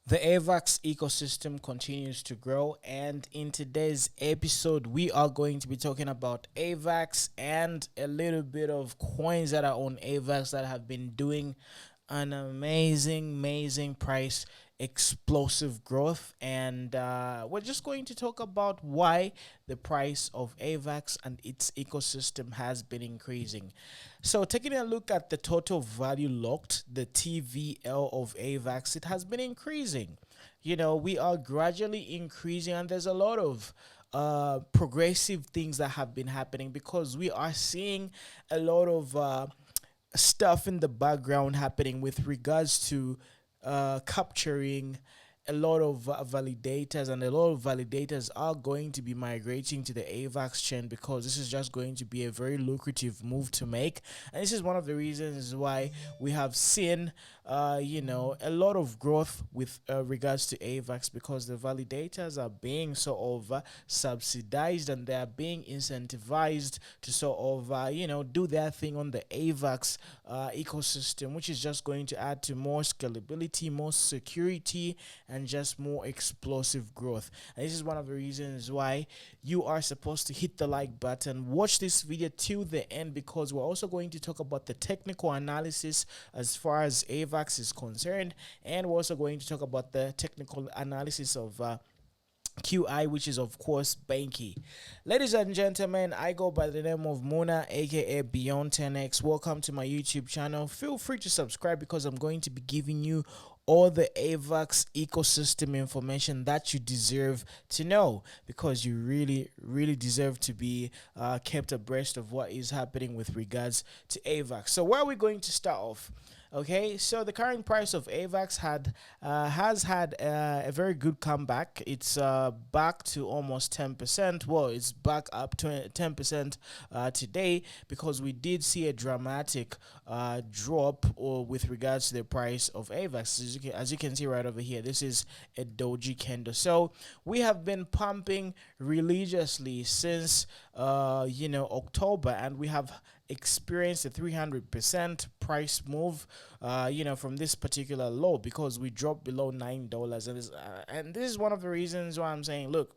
The Avax ecosystem continues to grow, and in today's episode, we are going to be talking about Avax and a little bit of coins that are on Avax that have been doing an amazing price explosive growth. And we're just going to talk about why the price of Avax and its ecosystem has been increasing. So, taking a look at the total value locked, the TVL of AVAX, it has been increasing. We are gradually increasing, and there's a lot of progressive things that have been happening because we are seeing a lot of stuff in the background happening with regards to capturing a lot of validators, and a lot of validators are going to be migrating to the AVAX chain because this is just going to be a very lucrative move to make. And this is one of the reasons why we have seen a lot of growth with regards to AVAX, because the validators are being sort of subsidized, and they are being incentivized to sort of do their thing on the AVAX ecosystem, which is just going to add to more scalability, more security, and just more explosive growth. And this is one of the reasons why you are supposed to hit the like button, watch this video till the end, because we're also going to talk about the technical analysis as far as AVAX is concerned, and we're also going to talk about the technical analysis of QI, which is of course Benqi. Ladies and gentlemen, I go by the name of Muna, aka Beyond 10x. Welcome to my YouTube channel. Feel free to subscribe because I'm going to be giving you all the AVAX ecosystem information that you deserve to know, because you really deserve to be kept abreast of what is happening with regards to AVAX. So where are we going to start off? Okay, so the current price of AVAX has had a very good comeback. It's back to almost 10%. Well, it's back up to 10% today, because we did see a dramatic drop with regards to the price of AVAX. As you can see right over here, this is a doji candle. So we have been pumping religiously since October, and we have experienced a 300% price move from this particular low, because we dropped below $9. And this is one of the reasons why I'm saying, look,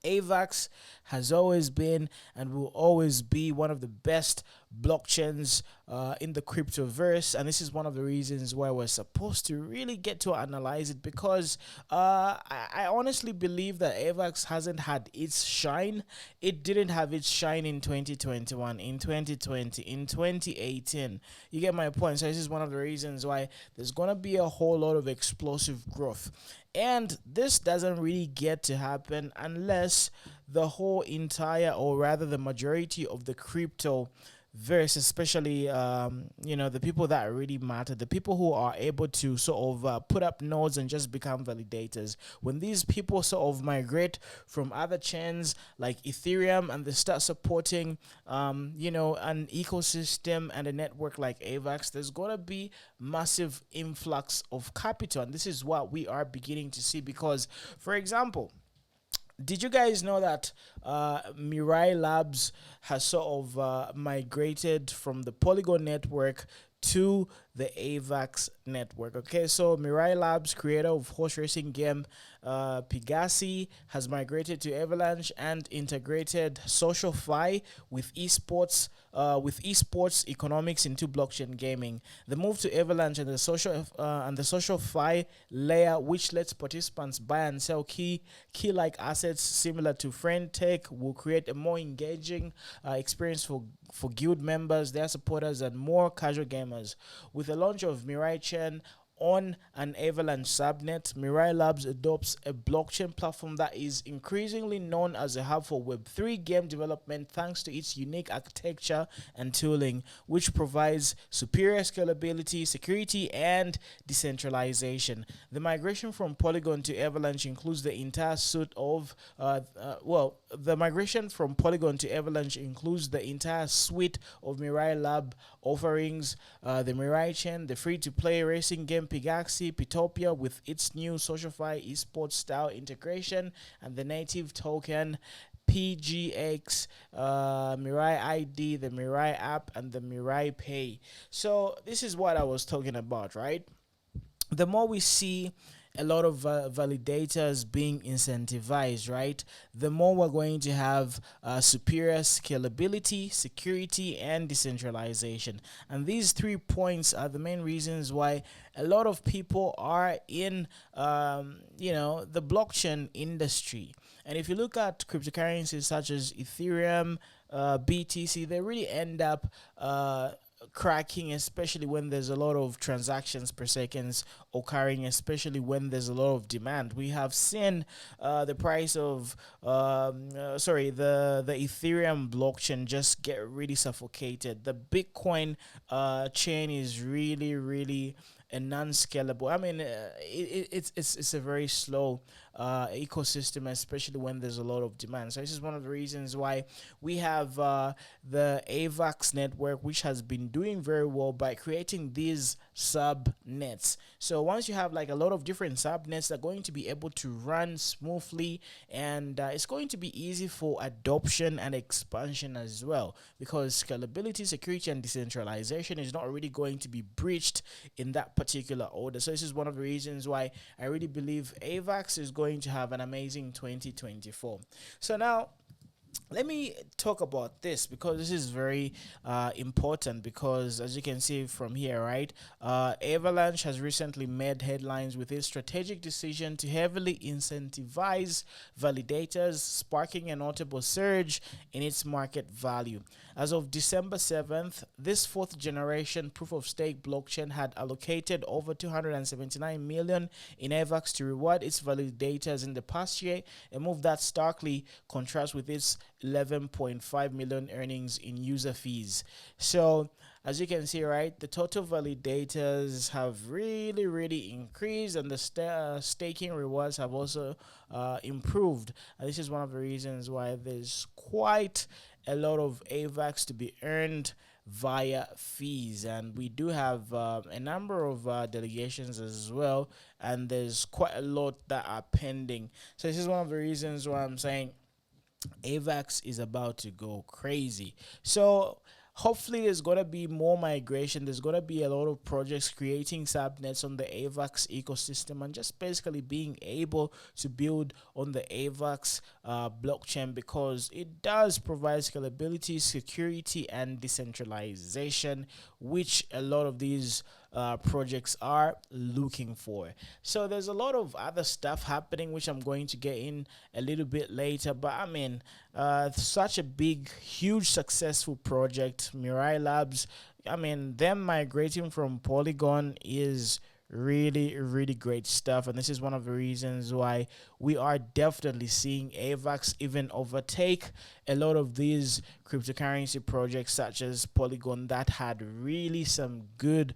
AVAX has always been and will always be one of the best blockchains in the cryptoverse, and this is one of the reasons why we're supposed to really get to analyze it, because I honestly believe that AVAX hasn't had its shine. It didn't have its shine in 2021, in 2020, in 2018. You get my point? So this is one of the reasons why there's gonna be a whole lot of explosive growth. And this doesn't really get to happen unless the whole entire, or rather the majority of the crypto verse, especially the people that really matter, the people who are able to sort of put up nodes and just become validators, when these people sort of migrate from other chains like Ethereum, and they start supporting an ecosystem and a network like AVAX, there's gonna be massive influx of capital. And this is what we are beginning to see, because, for example, did you guys know that Mirai Labs has sort of migrated from the Polygon network to the Avax network? Okay, so Mirai Labs, creator of horse racing game Pegasi, has migrated to Avalanche and integrated SocialFi with esports economics into blockchain gaming. The move to Avalanche and the SocialFi layer, which lets participants buy and sell key like assets similar to Friend Tech, will create a more engaging experience for guild members, their supporters, and more casual gamers. With the launch of Mirai Chain on an Avalanche subnet, Mirai Labs adopts a blockchain platform that is increasingly known as a hub for Web3 game development, thanks to its unique architecture and tooling, which provides superior scalability, security, and decentralization. The migration from Polygon to Avalanche includes the entire suite of the migration from Polygon to Avalanche includes the entire suite of Mirai Lab offerings, the Mirai Chain, the free-to-play racing game Pegasi, Pitopia with its new SocialFi esports style integration, and the native token PGX, Mirai ID, the Mirai app, and the Mirai Pay. So this is what I was talking about, right? The more we see a lot of validators being incentivized, right, the more we're going to have superior scalability, security, and decentralization. And these 3 points are the main reasons why a lot of people are in, the blockchain industry. And if you look at cryptocurrencies such as Ethereum, BTC, they really end up cracking, especially when there's a lot of transactions per second occurring, especially when there's a lot of demand. We have seen the price of the Ethereum blockchain just get really suffocated. The Bitcoin chain is really a non-scalable. I mean, it's a very slow ecosystem, especially when there's a lot of demand. So this is one of the reasons why we have the Avax network, which has been doing very well by creating these subnets. So once you have like a lot of different subnets, they're going to be able to run smoothly, and it's going to be easy for adoption and expansion as well, because scalability, security, and decentralization is not really going to be breached in that particular order. So this is one of the reasons why I really believe Avax is going to have an amazing 2024. So now let me talk about this, because this is very important, because as you can see from here, right, Avalanche has recently made headlines with its strategic decision to heavily incentivize validators, sparking a notable surge in its market value. As of December 7th, this fourth generation proof of stake blockchain had allocated over 279 million in Avax to reward its validators in the past year, a move that starkly contrasts with its 11.5 million earnings in user fees. So as you can see, right, the total validators have really increased, and the staking rewards have also improved. And this is one of the reasons why there's quite a lot of AVAX to be earned via fees. And we do have a number of delegations as well, and there's quite a lot that are pending. So this is one of the reasons why I'm saying AVAX is about to go crazy. So hopefully there's going to be more migration. There's going to be a lot of projects creating subnets on the AVAX ecosystem, and just basically being able to build on the AVAX blockchain, because it does provide scalability, security, and decentralization, which a lot of these projects are looking for. So there's a lot of other stuff happening, which I'm going to get in a little bit later. But I mean, such a big, huge, successful project, Mirai Labs. I mean, them migrating from Polygon is really great stuff, and this is one of the reasons why we are definitely seeing Avax even overtake a lot of these cryptocurrency projects such as Polygon that had really some good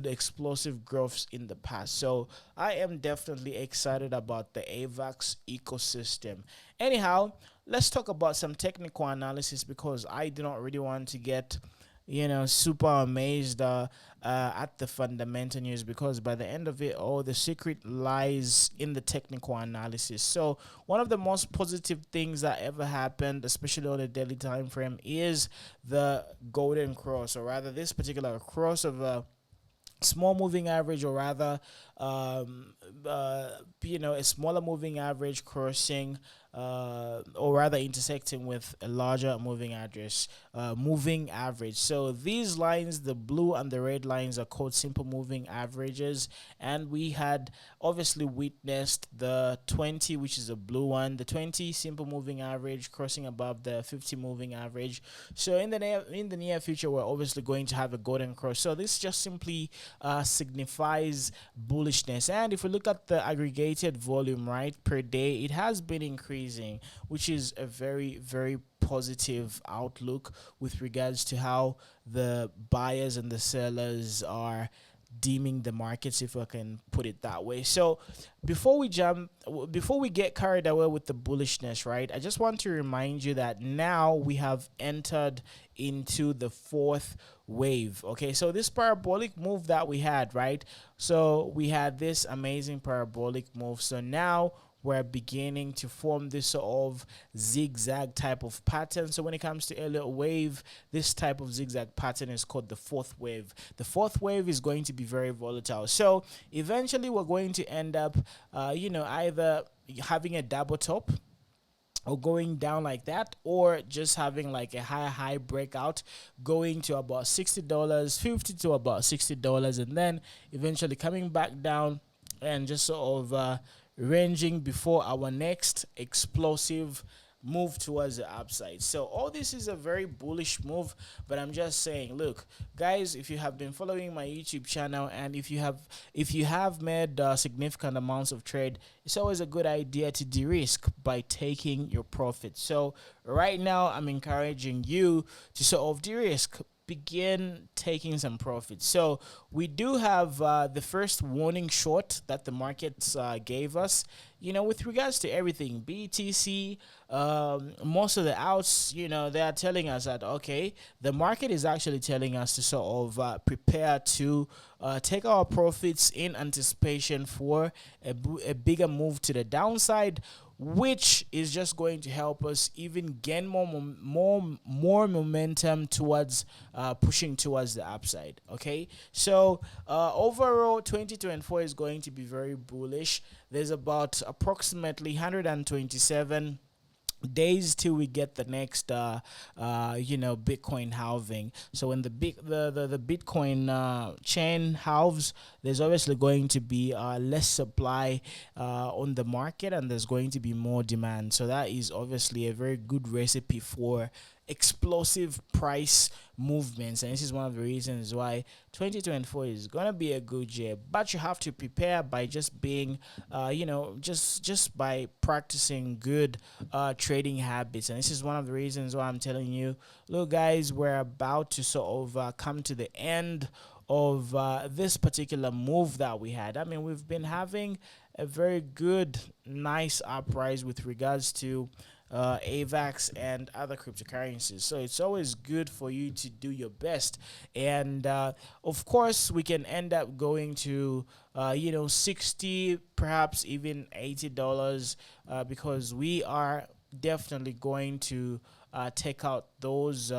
explosive growths in the past. So I am definitely excited about the Avax ecosystem. Anyhow, let's talk about some technical analysis, because I do not really want to get super amazed at the fundamental news, because by the end of it all, the secret lies in the technical analysis. So one of the most positive things that ever happened, especially on the daily time frame, is the golden cross, or rather this particular cross of a small moving average, or rather a smaller moving average crossing or rather intersecting with a larger moving average. So these lines, the blue and the red lines, are called simple moving averages, and we had obviously witnessed the 20, which is a blue one, the 20 simple moving average crossing above the 50 moving average. So in the near future, we're obviously going to have a golden cross. So this just simply signifies bullishness. And if we look at the aggregated volume, right, per day, it has been increasing, which is a very positive outlook with regards to how the buyers and the sellers are deeming the markets, if I can put it that way. So before we get carried away with the bullishness, right, I just want to remind you that now we have entered into the fourth wave. Okay, so this parabolic move that we had, right, so we had this amazing parabolic move. So now we're beginning to form this sort of zigzag type of pattern. So when it comes to Elliott wave, this type of zigzag pattern is called the fourth wave. The fourth wave is going to be very volatile. So eventually we're going to end up, either having a double top or going down like that, or just having like a high breakout going to about $60, 50 to about $60, and then eventually coming back down and just sort of ranging before our next explosive move towards the upside. So all this is a very bullish move, but I'm just saying, look guys, if you have been following my YouTube channel, and if you have made significant amounts of trade, it's always a good idea to de-risk by taking your profit. So right now I'm encouraging you to sort of de-risk, begin taking some profits. So we do have the first warning short that the markets gave us, with regards to everything BTC. Most of the outs, they are telling us that, okay, the market is actually telling us to sort of prepare to take our profits in anticipation for a bigger move to the downside, which is just going to help us even gain more momentum towards pushing towards the upside. Okay, so overall 2024 is going to be very bullish. There's about approximately 127 days till we get the next Bitcoin halving. So when the Bitcoin chain halves, there's obviously going to be less supply on the market, and there's going to be more demand. So that is obviously a very good recipe for explosive price movements, and this is one of the reasons why 2024 is gonna be a good year. But you have to prepare by just being just by practicing good trading habits. And this is one of the reasons why I'm telling you, look guys, we're about to sort of come to the end of this particular move that we had. I mean, we've been having a very good, nice uprise with regards to Avax and other cryptocurrencies. So it's always good for you to do your best. And of course, we can end up going to 60, perhaps even $80, because we are definitely going to take out those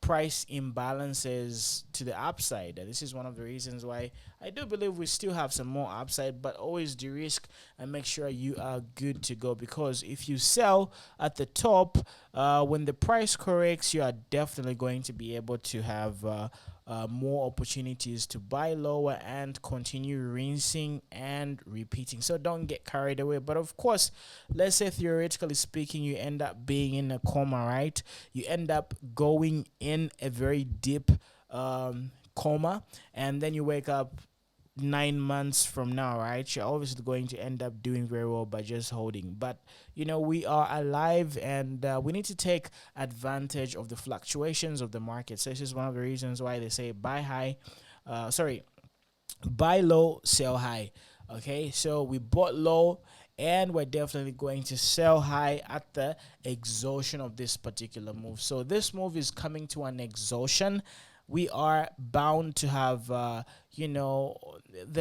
price imbalances to the upside. And this is one of the reasons why I do believe we still have some more upside, but always de-risk and make sure you are good to go, because if you sell at the top, when the price corrects, you are definitely going to be able to have more opportunities to buy lower and continue rinsing and repeating. So don't get carried away. But of course, let's say theoretically speaking, you end up being in a coma, right? You end up going in a very deep coma, and then you wake up 9 months from now, right? You're obviously going to end up doing very well by just holding. But we are alive, and we need to take advantage of the fluctuations of the market. So this is one of the reasons why they say buy low, sell high. Okay, so we bought low, and we're definitely going to sell high at the exhaustion of this particular move. So this move is coming to an exhaustion. We are bound to have the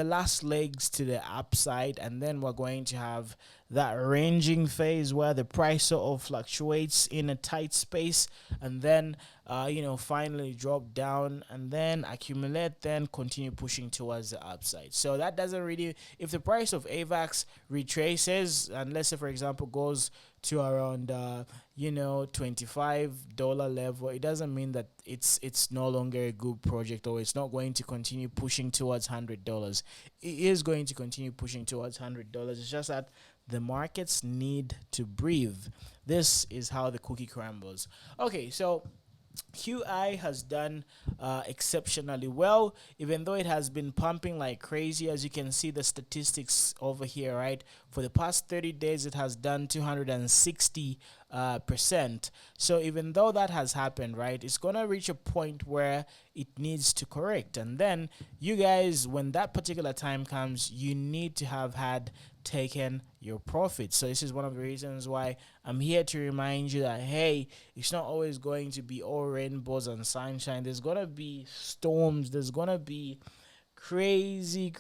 last legs to the upside, and then we're going to have that ranging phase where the price sort of fluctuates in a tight space, and then finally drop down and then accumulate, then continue pushing towards the upside. So that doesn't really, if the price of Avax retraces, and let's say for example goes to around $25 level, it doesn't mean that it's no longer a good project, or it's not going to continue pushing towards $100. It is going to continue pushing towards $100. It's just that the markets need to breathe. This is how the cookie crumbles. Okay, so QI has done exceptionally well, even though it has been pumping like crazy. As you can see the statistics over here, right? For the past 30 days, it has done 260%. So even though that has happened, right, it's gonna reach a point where it needs to correct. And then you guys, when that particular time comes, you need to have had taken your profit. So this is one of the reasons why I'm here to remind you that, hey, it's not always going to be all rainbows and sunshine. There's gonna be storms, there's gonna be crazy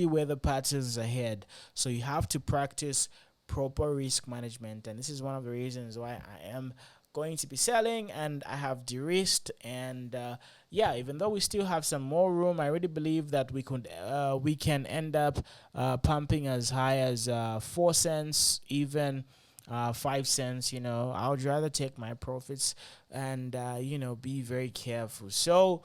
weather patterns ahead. So you have to practice proper risk management, and this is one of the reasons why I am going to be selling, and I have de-risked. And yeah, even though we still have some more room, I really believe that we can end up pumping as high as 4 cents, even 5 cents. I would rather take my profits and be very careful. So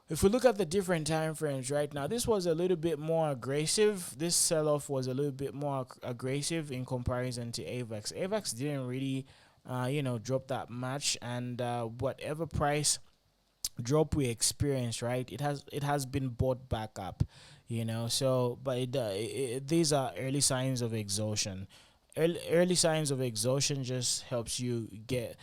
if we look at the different time frames right now, this was a little bit more aggressive. This sell-off was a little bit more aggressive in comparison to Avax. Avax didn't really drop that much, and whatever price drop we experienced, right, it has been bought back up. So but these are early signs of exhaustion. Early signs of exhaustion just helps you get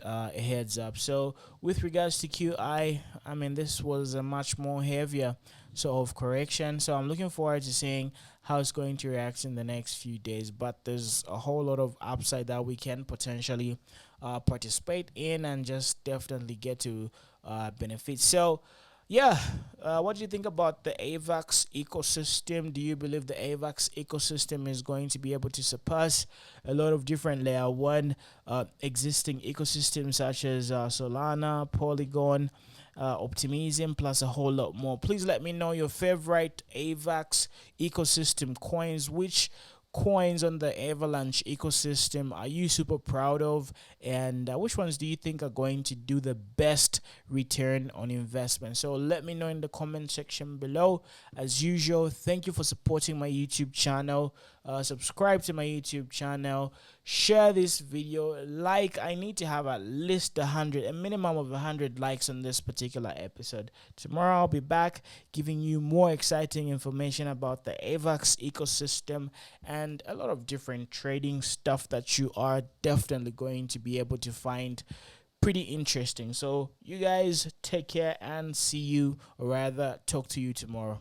a heads up. So with regards to QI mean, this was a much more heavier sort of correction, so I'm looking forward to seeing how it's going to react in the next few days. But there's a whole lot of upside that we can potentially participate in, and just definitely get to benefit. So yeah, what do you think about the AVAX ecosystem? Do you believe the AVAX ecosystem is going to be able to surpass a lot of different layer one existing ecosystems such as Solana, Polygon, Optimism, plus a whole lot more? Please let me know your favorite AVAX ecosystem coins. Which coins on the Avalanche ecosystem are you super proud of, and which ones do you think are going to do the best return on investment? So let me know in the comment section below. As usual, thank you for supporting my YouTube channel. Subscribe to my YouTube channel, share this video, I need to have at least a minimum of 100 likes on this particular episode. Tomorrow I'll be back giving you more exciting information about the Avax ecosystem and a lot of different trading stuff that you are definitely going to be able to find pretty interesting. So you guys take care, and see you, or rather talk to you tomorrow.